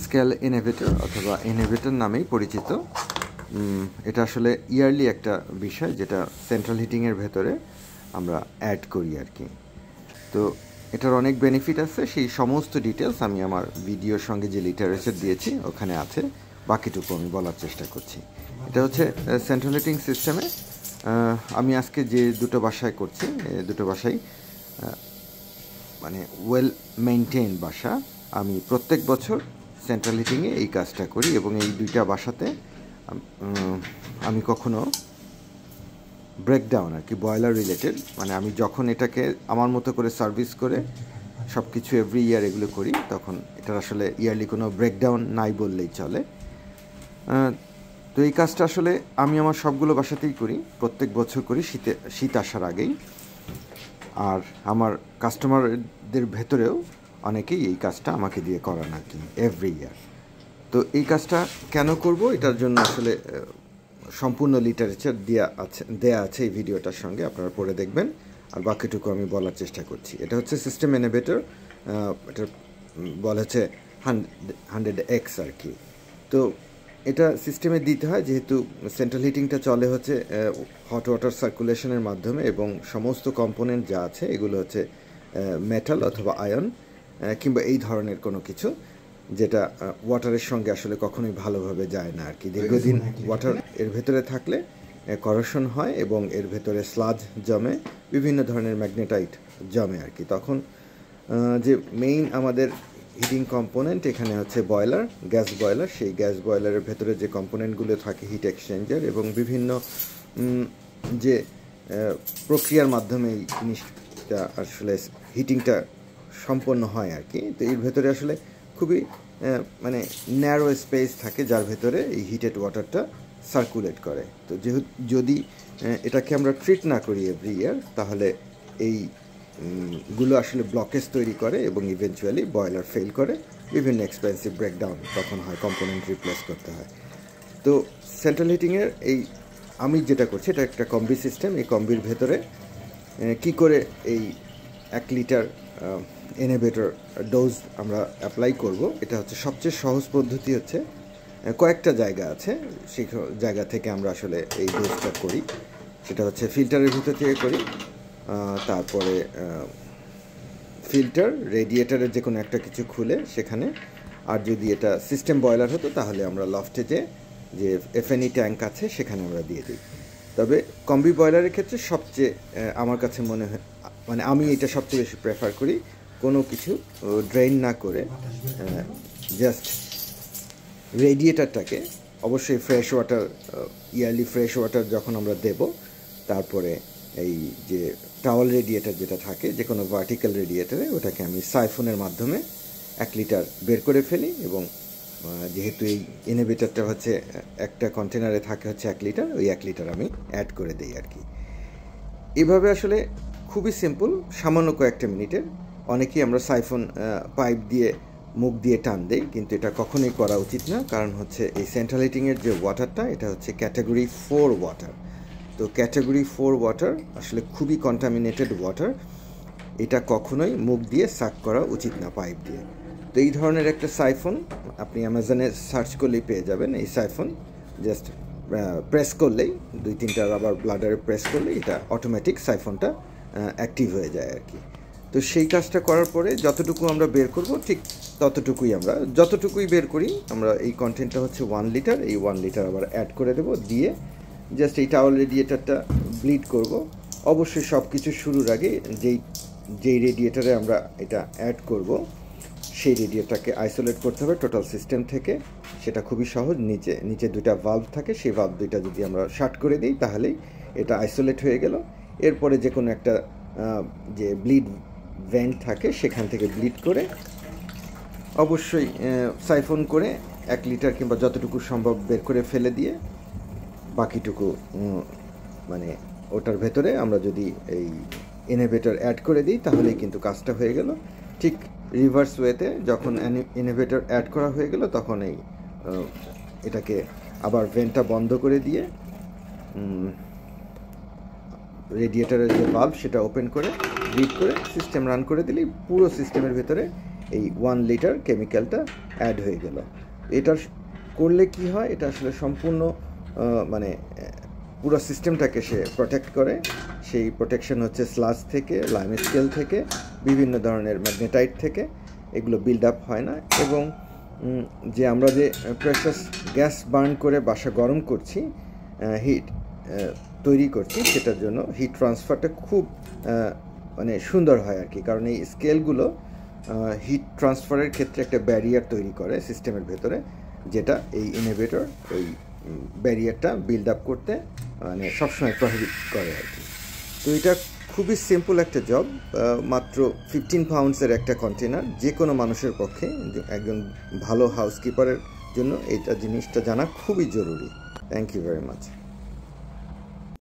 Scale inhibitor অথবা inhibitor নামেই পরিচিত। এটা আসলে ইয়ারলি একটা বিষয় যেটা সেন্ট্রাল হিটিংয়ের ভেতরে আমরা অ্যাড করি আর কি। তো এটার অনেক বেনিফিট আছে, সেই সমস্ত ডিটেলস আমি আমার ভিডিওর সঙ্গে যে লিটারেচার দিয়েছি ওখানে আছে, বাকিটুকু আমি বলার চেষ্টা করছি। এটা হচ্ছে সেন্ট্রাল হিটিং সিস্টেমে আমি আজকে যে দুটো বাসায় করছি, দুটো বাসাই মানে ওয়েল মেনটেইন বাসা। আমি প্রত্যেক বছর সেন্ট্রাল হিটিংয়ে এই কাজটা করি এবং এই দুইটা বাসাতে আমি কখনো ব্রেকডাউন আর কি বয়লার রিলেটেড, মানে আমি যখন এটাকে আমার মতো করে সার্ভিস করে সব কিছু এভরি ইয়ার এগুলো করি, তখন এটার আসলে ইয়ারলি কোনো ব্রেকডাউন নাই বললেই চলে। তো এই কাজটা আসলে আমি আমার সবগুলো বাসাতেই করি, প্রত্যেক বছর করি শীত আসার আগেই। আর আমার কাস্টমারদের ভেতরেও অনেকেই এই কাজটা আমাকে দিয়ে করান আর কি এভরি ইয়ার। তো এই কাজটা কেন করব, এটার জন্য আসলে সম্পূর্ণ লিটারেচার দেয়া আছে এই ভিডিওটার সঙ্গে, আপনারা পড়ে দেখবেন। আর বাকিটুকু আমি বলার চেষ্টা করছি। এটা হচ্ছে সিস্টেম ইনহিবিটর, এটা বলা হচ্ছে 100X আর কি। তো এটা সিস্টেমে দিতে হয় যেহেতু সেন্ট্রাল হিটিংটা চলে হচ্ছে হট ওয়াটার সার্কুলেশনের মাধ্যমে এবং সমস্ত কম্পোনেন্ট যা আছে এগুলো হচ্ছে মেটাল অথবা আয়ন কিংবা এই ধরনের কোনো কিছু যেটা ওয়াটারের সঙ্গে আসলে কখনোই ভালোভাবে যায় না আর কি। দীর্ঘদিন ওয়াটার এর ভেতরে থাকলে করোশন হয় এবং এর ভেতরে স্লাজ জমে, বিভিন্ন ধরনের ম্যাগনেটাইট জমে আর কি। তখন যে মেইন আমাদের হিটিং কম্পোনেন্ট এখানে হচ্ছে বয়লার, গ্যাস বয়লার। সেই গ্যাস বয়লারের ভেতরে যে কম্পোনেন্টগুলো থাকে হিট এক্সচেঞ্জার এবং বিভিন্ন যে প্রক্রিয়ার মাধ্যমে এই জিনিসটা আসলে হিটিংটা সম্পন্ন হয় আর কি। তো এর ভেতরে আসলে খুবই মানে ন্যারো স্পেস থাকে যার ভেতরে এই হিটেড ওয়াটারটা সার্কুলেট করে। তো যেহেতু যদি এটাকে আমরা ট্রিট না করি এভরি ইয়ার, তাহলে এই গুলো আসলে ব্লকেজ তৈরি করে এবং ইভেনচুয়ালি বয়লার ফেল করে, বিভিন্ন এক্সপেন্সিভ ব্রেকডাউন তখন হয়, কম্পোনেন্ট রিপ্লেস করতে হয়। তো সেন্ট্রাল হিটিংয়ের এই আমি যেটা করছি এটা একটা কম্বি সিস্টেম। এই কম্বির ভেতরে কি করে এই 1 লিটার ইনহিবিটর ডোজ আমরা অ্যাপ্লাই করব, এটা হচ্ছে সবচেয়ে সহজ পদ্ধতি। হচ্ছে কয়েকটা জায়গা আছে, সেই জায়গা থেকে আমরা আসলে এই ডোজটা করি। সেটা হচ্ছে ফিল্টারের ভিতর থেকে করি, তারপরে ফিল্টার, রেডিয়েটারের যে কোনো একটা কিছু খুলে সেখানে। আর যদি এটা সিস্টেম বয়লার হতো তাহলে আমরা লফটে যে এফএনই ট্যাঙ্ক আছে সেখানে আমরা দিয়ে দিই। তবে কম্বি বয়লারের ক্ষেত্রে সবচেয়ে আমার কাছে মনে হয়, মানে আমি এটা সবচেয়ে বেশি প্রেফার করি, কোনো কিছু ড্রেন না করে জাস্ট রেডিয়েটারটাকে, অবশ্যই fresh water, yearly fresh water যখন আমরা দেব, তারপরে এই যে টাওয়াল রেডিয়েটার যেটা থাকে যে কোনো ভার্টিক্যাল রেডিয়েটারে, ওটাকে আমি সাইফনের মাধ্যমে 1 লিটার বের করে ফেলি এবং যেহেতু এই ইনহিবিটরটা হচ্ছে একটা কন্টেনারে থাকে হচ্ছে 1 লিটার, ওই 1 লিটার আমি অ্যাড করে দিই আর কি। এভাবে আসলে খুবই সিম্পল, সামান্য কয়েকটা মিনিটের। অনেকেই আমরা সাইফন পাইপ দিয়ে মুখ দিয়ে টান দেই, কিন্তু এটা কখনোই করা উচিত না। কারণ হচ্ছে এই সেন্ট্রাল হিটিংয়ের যে ওয়াটারটা, এটা হচ্ছে ক্যাটাগরি 4 ওয়াটার। তো ক্যাটাগরি 4 ওয়াটার আসলে খুবই কন্টামিনেটেড ওয়াটার, এটা কখনোই মুখ দিয়ে সাক করা উচিত না পাইপ দিয়ে। তো এই ধরনের একটা সাইফন আপনি অ্যামাজনে সার্চ করলেই পেয়ে যাবেন। এই সাইফন জাস্ট প্রেস করলেই, 2-3টা রাবার ব্লাডারে প্রেস করলেই এটা অটোমেটিক সাইফনটা অ্যাক্টিভ হয়ে যায় আর কি। তো সেই কাজটা করার পরে যতটুকু আমরা বের করব ঠিক ততটুকুই আমরা, যতটুকুই বের করি আমরা, এই কন্টেন্টটা হচ্ছে 1 লিটার, এই 1 লিটার আবার অ্যাড করে দেব, দিয়ে জাস্ট এই টাওয়াল রেডিয়েটারটা ব্লিড করব। অবশ্যই সব কিছু শুরুর আগে যেই রেডিয়েটারে আমরা এটা অ্যাড করব সেই রেডিয়েটারকে আইসোলেট করতে হবে টোটাল সিস্টেম থেকে। সেটা খুবই সহজ, নিচে 2টা ভালভ থাকে, সেই ভালভ 2টা যদি আমরা শার্ট করে দিই তাহলেই এটা আইসোলেট হয়ে গেল। এরপরে যে কোনো একটা যে ব্লিড ভেন্ট থাকে সেখান থেকে ব্লিড করে অবশ্যই সাইফন করে 1 লিটার কিংবা যতটুকু সম্ভব বের করে ফেলে দিয়ে বাকিটুকু মানে ওটার ভেতরে আমরা যদি এই ইনহিবিটর অ্যাড করে দিই তাহলেই কিন্তু কাজটা হয়ে গেল। ঠিক রিভার্স ওয়েতে যখন ইনহিবিটর অ্যাড করা হয়ে গেল তখন এই এটাকে আবার ভেন্টটা বন্ধ করে দিয়ে রেডিয়েটারের যে বাল্ব সেটা ওপেন করে ব্লিড করে সিস্টেম রান করে দিলেই পুরো সিস্টেমের ভেতরে এই 1 লিটার কেমিক্যালটা অ্যাড হয়ে গেল। এটার করলে কি হয়, এটা আসলে সম্পূর্ণ মানে পুরো সিস্টেমটাকে সে প্রোটেক্ট করে। সেই প্রোটেকশন হচ্ছে স্লাজ থেকে, লাইম স্কেল থেকে, বিভিন্ন ধরনের ম্যাগনেটাইট থেকে, এগুলো বিল্ড আপ হয় না। এবং যে আমরা যে প্রেশাস গ্যাস বার্ন করে বাসা গরম করছি, হিট তৈরি করছি, সেটার জন্য হিট ট্রান্সফারটা খুব মানে সুন্দর হয় আর কি। কারণ এই স্কেলগুলো হিট ট্রান্সফারের ক্ষেত্রে একটা ব্যারিয়ার তৈরি করে সিস্টেমের ভেতরে, যেটা এই ইনোভেটর ওই ব্যারিয়ারটা বিল্ড আপ করতে মানে সবসময় প্রহিবিট করে আর কি। তো এটা খুবই সিম্পল একটা জব, মাত্র 15 পাউন্ডসের একটা কন্টেনার। যে কোনো মানুষের পক্ষে, একজন ভালো হাউসকিপারের জন্য এটা জিনিসটা জানা খুবই জরুরি। Thank you very much.